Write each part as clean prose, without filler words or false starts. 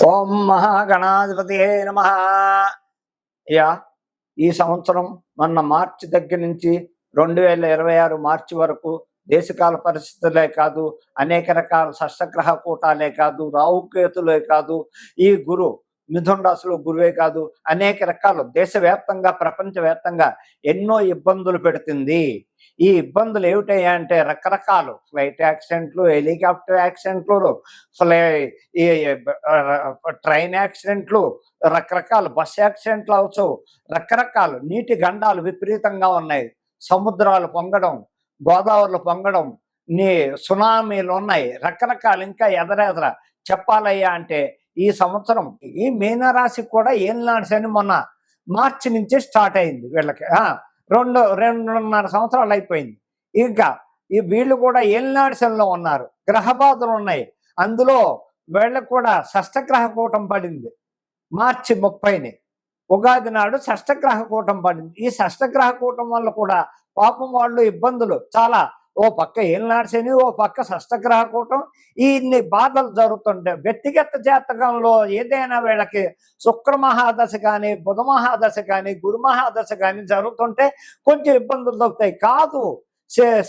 ఓం మహాగణాధిపతియే నమః. యా ఈ సంవత్సరం మొన్న మార్చి దగ్గర నుంచి 2026 మార్చి వరకు దేశకాల పరిస్థితులే కాదు, అనేక రకాల షష్టగ్రహ కూటాలే కాదు, రాహుకేతులే కాదు, ఈ గురు మిథున రాశిలో గురువే కాదు, అనేక రకాలు దేశవ్యాప్తంగా ప్రపంచవ్యాప్తంగా ఎన్నో ఇబ్బందులు పెడుతుంది. ఈ ఇబ్బందులు ఏమిటయ్యా అంటే రకరకాలు ఫ్లైట్ యాక్సిడెంట్లు, హెలికాప్టర్ యాక్సిడెంట్లు, ఈ ట్రైన్ యాక్సిడెంట్లు, రకరకాల బస్ యాక్సిడెంట్లు అవచ్చు, రకరకాలు నీటి గండాలు విపరీతంగా ఉన్నాయి. సముద్రాలు పొంగడం, గోదావరిలో పొంగడం, నీ సునామీలు ఉన్నాయి, రకరకాలు ఇంకా ఎదరెదర చెప్పాలయ్యా అంటే ఈ సంవత్సరం ఈ మీనరాశికి కూడా ఏలినాడు శని మొన్న మార్చి నుంచి స్టార్ట్ అయింది. వీళ్ళకి రెండున్నర సంవత్సరాలు అయిపోయింది. ఇంకా ఈ వీళ్ళు కూడా ఏలినాడు శనిలో ఉన్నారు, గ్రహబాధలు ఉన్నాయి. అందులో వీళ్ళకు కూడా షష్టగ్రహ కూటం పడింది మార్చి 30ని. ఉగాది నాడు షష్టగ్రహ కూటం పడింది. ఈ షష్టగ్రహ కూటం వల్ల కూడా పాపం వాళ్ళు ఇబ్బందులు చాలా. ఓ పక్క ఏలినాడు శని, ఓ పక్క షష్టగ్రహ కూటం, ఇన్ని బాధలు జరుగుతుంటే వ్యక్తిగత జాతకంలో ఏదైనా వీళ్ళకి శుక్ర మహాదశ కానీ, బుధ మహాదశ కానీ, గురు మహాదశ కానీ జరుగుతుంటే కొంచెం ఇబ్బందులు దొరుకుతాయి. కాదు,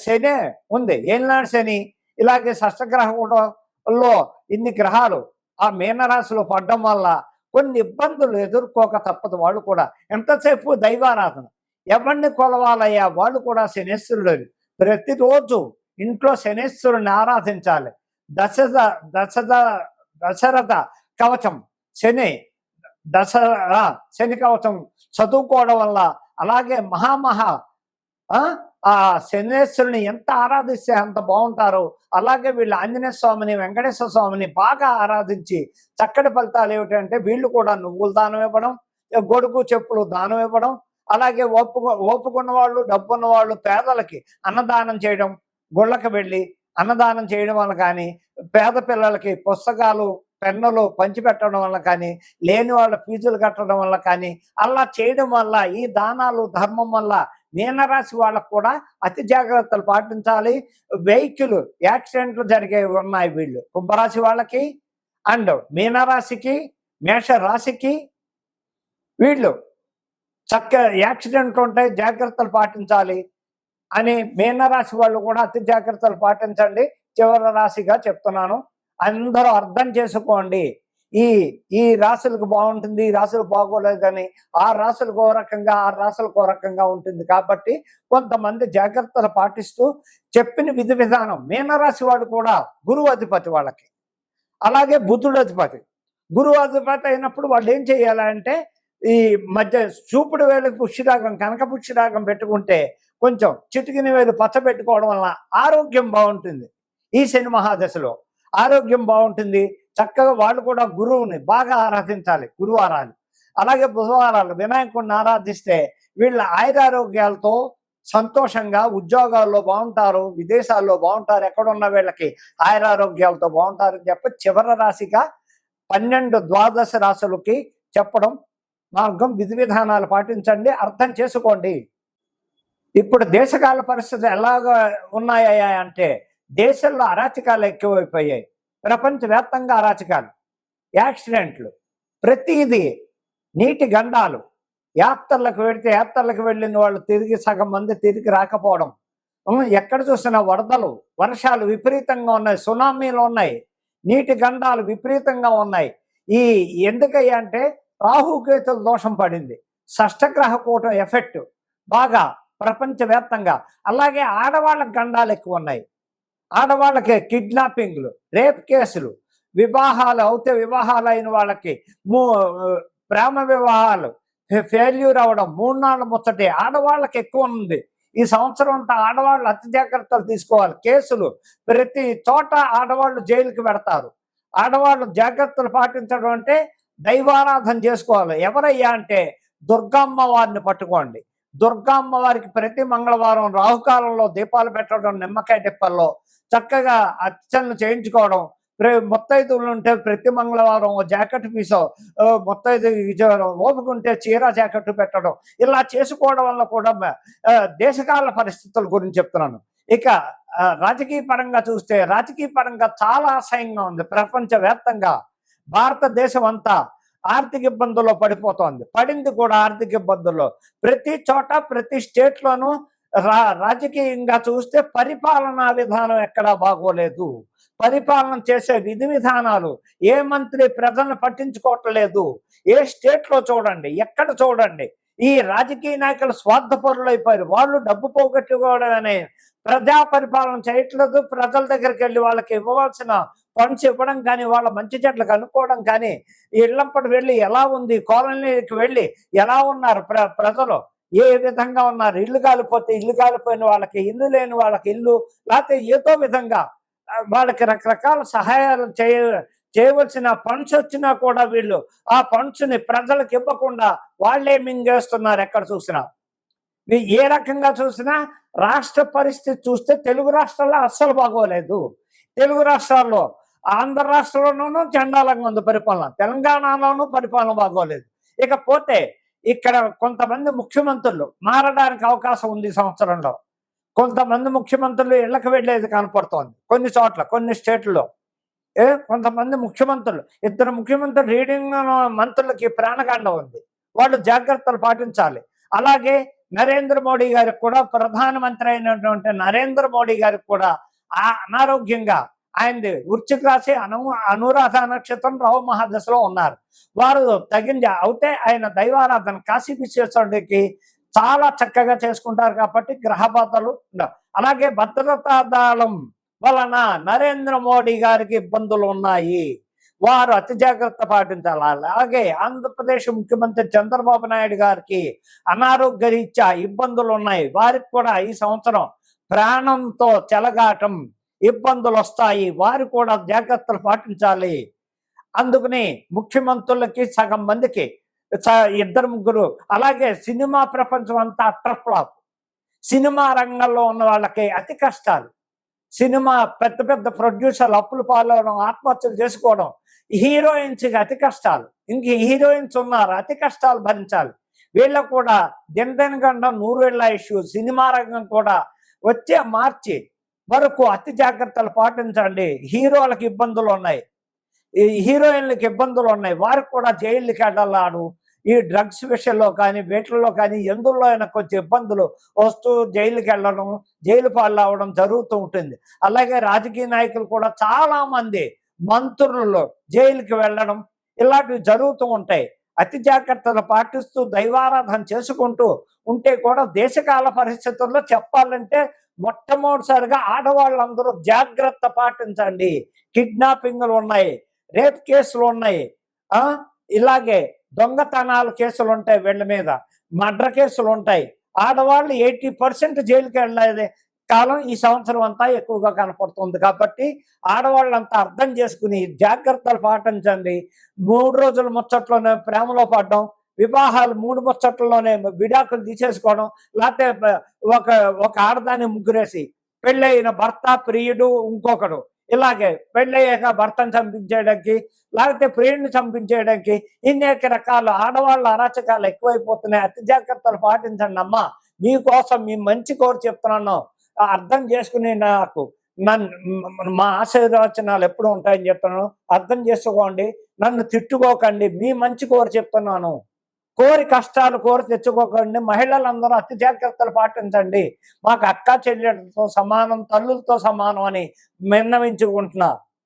శనే ఉంది, ఏలినాడు శని, ఇలాగే షష్టగ్రహ కూటంలో ఇన్ని గ్రహాలు ఆ మీనరాశిలో పడడం వల్ల కొన్ని ఇబ్బందులు ఎదుర్కోక తప్పదు. వాళ్ళు కూడా ఎంతసేపు దైవారాధన, ఎవరిని కొలవాలయ్యా, వాళ్ళు కూడా శనేశ్వరుడు. ప్రతిరోజు ఇంట్లో శనేశ్వరుని ఆరాధించాలి. దశరథ కవచం శని శని కవచం చదువుకోవడం వల్ల, అలాగే ఆ శనేశ్వరుని ఎంత ఆరాధిస్తే అంత బాగుంటారు. అలాగే వీళ్ళు ఆంజనేయ స్వామిని, వెంకటేశ్వర స్వామిని బాగా ఆరాధించి చక్కటి ఫలితాలు ఏమిటంటే వీళ్ళు కూడా నువ్వులు దానం ఇవ్వడం, గొడుగు చెప్పులు దానం ఇవ్వడం, అలాగే ఓపుకున్న వాళ్ళు, డబ్బున్న వాళ్ళు పేదలకి అన్నదానం చేయడం, గుళ్ళకి వెళ్ళి అన్నదానం చేయడం వల్ల కానీ, పేద పిల్లలకి పుస్తకాలు పెన్నులు పంచిపెట్టడం వల్ల కానీ, లేని వాళ్ళ ఫీజులు కట్టడం వల్ల కానీ, అలా చేయడం వల్ల ఈ దానాలు ధర్మం వల్ల మీనరాశి వాళ్ళకు కూడా అతి జాగ్రత్తలు పాటించాలి. వెహికల్ యాక్సిడెంట్లు జరిగే ఉన్నాయి వీళ్ళు కుంభరాశి వాళ్ళకి, అండ్ మీనరాశికి, మేషరాశికి వీళ్ళు చక్క యాక్సిడెంట్లు ఉంటాయి, జాగ్రత్తలు పాటించాలి అని మీనరాశి వాళ్ళు కూడా అతి జాగ్రత్తలు పాటించండి. చివరి రాశిగా చెప్తున్నాను, అందరూ అర్థం చేసుకోండి. ఈ రాశులకు బాగుంటుంది, ఈ రాశులు బాగోలేదని ఆ రాశులకు ఓ రకంగా, ఆ రాశులకు ఓ రకంగా ఉంటుంది. కాబట్టి కొంతమంది జాగ్రత్తలు పాటిస్తూ చెప్పిన విధి విధానం. మీనరాశి వాడు కూడా గురువు అధిపతి వాళ్ళకి, అలాగే బుధుడు అధిపతి. గురువు అధిపతి అయినప్పుడు వాళ్ళు ఏం చేయాలంటే ఈ మధ్య చూపుడు వేలు పుష్యరాగం, కనక పుష్యరాగం పెట్టుకుంటే కొంచెం చిటికిన వేలు పచ్చ పెట్టుకోవడం వల్ల ఆరోగ్యం బాగుంటుంది. ఈ శని మహాదశలో ఆరోగ్యం బాగుంటుంది. చక్కగా వాళ్ళు కూడా గురువుని బాగా ఆరాధించాలి, గురువారాలు. అలాగే బుధవారాలు వినాయకుడిని ఆరాధిస్తే వీళ్ళ ఆయురారోగ్యాలతో సంతోషంగా ఉద్యోగాల్లో బాగుంటారు, విదేశాల్లో బాగుంటారు, ఎక్కడున్న వీళ్ళకి ఆయురారోగ్యాలతో బాగుంటారు అని చెప్పి చివరి రాశిగా 12 ద్వాదశ రాశులకి చెప్పడం మార్గం. విధి విధానాలు పాటించండి, అర్థం చేసుకోండి. ఇప్పుడు దేశకాల పరిస్థితులు ఎలాగా ఉన్నాయా అంటే దేశంలో అరాచకాలు ఎక్కువైపోయాయి. ప్రపంచవ్యాప్తంగా అరాచకాలు, యాక్సిడెంట్లు, ప్రతిదీ నీటి గండాలు, యాత్రలకు వెళ్ళిన వాళ్ళు తిరిగి సగం మంది తిరిగి రాకపోవడం, ఎక్కడ చూసినా వరదలు, వర్షాలు విపరీతంగా ఉన్నాయి, సునామీలు ఉన్నాయి, నీటి గండాలు విపరీతంగా ఉన్నాయి. ఎందుకయ్యా అంటే రాహుకేతుల దోషం పడింది, షష్టగ్రహ కూటం ఎఫెక్ట్ బాగా ప్రపంచవ్యాప్తంగా. అలాగే ఆడవాళ్ళకి గండాలు ఎక్కువ ఉన్నాయి. ఆడవాళ్ళకి కిడ్నాపింగ్లు, రేప్ కేసులు, వివాహాలు అవుతే వివాహాలు అయిన వాళ్ళకి ప్రేమ వివాహాలు ఫెయిల్యూర్ అవ్వడం, 3 నాళ్ళ ముచ్చటే ఆడవాళ్ళకి ఎక్కువ ఉంది. ఈ సంవత్సరం అంతా ఆడవాళ్ళు అతి జాగ్రత్తలు తీసుకోవాలి. కేసులు ప్రతి చోట ఆడవాళ్ళు జైలుకి పెడతారు. ఆడవాళ్ళు జాగ్రత్తలు పాటించడం అంటే దైవారాధన చేసుకోవాలి. ఎవరయ్యా అంటే దుర్గమ్మ వారిని పట్టుకోండి. దుర్గమ్మ వారికి ప్రతి మంగళవారం రాహుకాలంలో దీపాలు పెట్టడం, నిమ్మకాయ టిప్పల్లో చక్కగా అర్చనలు చేయించుకోవడం, ముత్తైదువులు ఉంటే ప్రతి మంగళవారం ఓ జాకెట్ పీసో ముత్తైదు ఓపుకుంటే చీర జాకెట్ పెట్టడం, ఇలా చేసుకోవడం వల్ల కూడా దేశకాల పరిస్థితుల గురించి చెప్తున్నాను. ఇక రాజకీయ పరంగా చూస్తే రాజకీయ పరంగా చాలా అసహ్యంగా ఉంది ప్రపంచవ్యాప్తంగా. భారతదేశం అంతా ఆర్థిక ఇబ్బందుల్లో పడిపోతోంది. పడింది కూడా ఆర్థిక ఇబ్బందుల్లో. ప్రతి చోట ప్రతి స్టేట్లోనూ రాజకీయంగా చూస్తే పరిపాలనా విధానం ఎక్కడా బాగోలేదు. పరిపాలన చేసే విధి విధానాలు ఏ మంత్రి ప్రజలను పట్టించుకోవట్లేదు. ఏ స్టేట్లో చూడండి, ఎక్కడ చూడండి ఈ రాజకీయ నాయకులు స్వార్థపరులు అయిపోయారు. వాళ్ళు డబ్బు పోగొట్టుకోవడం అనే ప్రజా పరిపాలన చేయట్లేదు. ప్రజల దగ్గరికి వెళ్ళి వాళ్ళకి ఇవ్వవలసిన ఫండ్స్ ఇవ్వడం కానీ, వాళ్ళ మంచి చెట్లకు అనుకోవడం కానీ, ఇళ్ళంపటి వెళ్ళి ఎలా ఉంది, కాలనీకి వెళ్ళి ఎలా ఉన్నారు ప్రజలు, ఏ విధంగా ఉన్నారు, ఇల్లు కాలిపోతే ఇల్లు కాలిపోయిన వాళ్ళకి, ఇల్లు లేని వాళ్ళకి ఇల్లు, లేకపోతే ఏదో విధంగా వాళ్ళకి రకరకాల సహాయాలు చేయవలసిన ఫండ్స్ వచ్చినా కూడా వీళ్ళు ఆ ఫండ్స్ని ప్రజలకు ఇవ్వకుండా వాళ్ళే మింగేస్తున్నారు. ఎక్కడ చూసినా ఏ రకంగా చూసినా రాష్ట్ర పరిస్థితి చూస్తే తెలుగు రాష్ట్రాల్లో అస్సలు బాగోలేదు. తెలుగు రాష్ట్రాల్లో ఆంధ్ర రాష్ట్రంలోనూ చండాలంగా ఉంది పరిపాలన, తెలంగాణలోనూ పరిపాలన బాగోలేదు. ఇకపోతే ఇక్కడ కొంతమంది ముఖ్యమంత్రులు మారడానికి అవకాశం ఉంది. సంవత్సరంలో కొంతమంది ముఖ్యమంత్రులు ఇళ్లకు వెళ్ళేది కనపడుతోంది కొన్ని చోట్ల, కొన్ని స్టేట్లలో. కొంతమంది ముఖ్యమంత్రులు, ఇద్దరు ముఖ్యమంత్రులు రీడింగ్ మంత్రులకి ప్రాణకాండం ఉంది. వాళ్ళు జాగ్రత్తలు పాటించాలి. అలాగే నరేంద్ర మోడీ గారికి కూడా, ప్రధానమంత్రి అయినటువంటి నరేంద్ర మోడీ గారికి కూడా అనారోగ్యంగా ఆయనది వృశ్చిక రాశి, అనురాధ నక్షత్రం రవ మహాదశలో ఉన్నారు. వారు తగింది అవుతే ఆయన దైవారాధన కాశీ విశ్వేశ్వరుడికి చాలా చక్కగా చేసుకుంటారు కాబట్టి గ్రహబాధలు ఉండవు. అలాగే భద్రతా దళం వలన నరేంద్ర మోడీ గారికి ఇబ్బందులు ఉన్నాయి. వారు అతి జాగ్రత్త పాటించాలి. అలాగే ఆంధ్రప్రదేశ్ ముఖ్యమంత్రి చంద్రబాబు నాయుడు గారికి అనారోగ్య రీత్యా ఇబ్బందులు ఉన్నాయి. వారికి కూడా ఈ సంవత్సరం ప్రాణంతో చెలగాటం, ఇబ్బందులు వస్తాయి. వారు కూడా జాగ్రత్తలు పాటించాలి. అందుకని ముఖ్యమంత్రులకి సగం మందికి ఇద్దరు ముగ్గురు, అలాగే సినిమా ప్రపంచం అంతా అట్టర్ ఫ్లాప్. సినిమా రంగంలో ఉన్న వాళ్ళకి అతి కష్టాలు. సినిమా పెద్ద పెద్ద ప్రొడ్యూసర్లు అప్పులు పాలవడం, ఆత్మహత్యలు చేసుకోవడం. హీరోయిన్స్కి అతి కష్టాలు. ఇంక హీరోయిన్స్ ఉన్నారు, అతి కష్టాలు భరించాలి. వీళ్ళకు కూడా దినదినగండం 100 ఏళ్ల ఇష్యూ. సినిమా రంగం కూడా వచ్చే మార్చి వరకు అతి జాగ్రత్తలు పాటించండి. హీరోలకు ఇబ్బందులు ఉన్నాయి, ఈ హీరోయిన్లకు ఇబ్బందులు ఉన్నాయి. వారికి కూడా జైలుకి వెళ్ళాడు. ఈ డ్రగ్స్ విషయంలో కానీ, వీటిల్లో కానీ, ఎందులో అయినా కొంచెం ఇబ్బందులు వస్తూ జైలుకి వెళ్ళడం, జైలు పాలు అవడం జరుగుతూ ఉంటుంది. అలాగే రాజకీయ నాయకులు కూడా చాలా మంది మంత్రులు జైలుకి వెళ్ళడం ఇలాంటివి జరుగుతూ ఉంటాయి. అతి జాగ్రత్తలు పాటిస్తూ దైవారాధన చేసుకుంటూ ఉంటే కూడా దేశకాల పరిస్థితుల్లో చెప్పాలంటే మొట్టమొదటిసారిగా ఆడవాళ్ళందరూ జాగ్రత్త పాటించండి. కిడ్నాపింగ్లు ఉన్నాయి, రేప్ కేసులు ఉన్నాయి, ఇలాగే దొంగతనాల కేసులు ఉంటాయి, వీళ్ళ మీద మర్డర్ కేసులు ఉంటాయి. ఆడవాళ్ళు 80% జైలుకి వెళ్ళేది కాలం ఈ సంవత్సరం అంతా ఎక్కువగా కనపడుతుంది. కాబట్టి ఆడవాళ్ళంతా అర్థం చేసుకుని జాగ్రత్తలు పాటించండి. 3 రోజుల ముచ్చట్లోనే ప్రేమలో పడడం, వివాహాలు 3 ముచ్చట్లలోనే విడాకులు తీసేసుకోవడం, లేకపోతే ఒక ఆడదాన్ని ముగ్గురేసి పెళ్ళైన భర్త, ప్రియుడు, ఇంకొకడు, ఇలాగే పెళ్ళయ్యాక భర్తను చంపించేయడానికి, లేకపోతే ప్రియుడిని చంపించేయడానికి ఇన్నేక రకాల ఆడవాళ్ళ అరాచకాలు ఎక్కువైపోతున్నాయి. అతి జాగ్రత్తలు పాటించండి అమ్మా. మీకోసం, మీ మంచి కోరి చెప్తున్నాను. అర్థం చేసుకుని మా ఆశీర్వచనాలు ఎప్పుడు ఉంటాయని చెప్తున్నాను. అర్థం చేసుకోండి, నన్ను తిట్టుకోకండి. మీ మంచి కోరి చెప్తున్నాను. కోరి కష్టాలు కోరి తెచ్చుకోకండి. మహిళలందరూ అతి జాగ్రత్తలు పాటించండి. మాకు అక్క చెల్లెలతో సమానం, తల్లులతో సమానం అని విన్నవించుకుంటున్నా.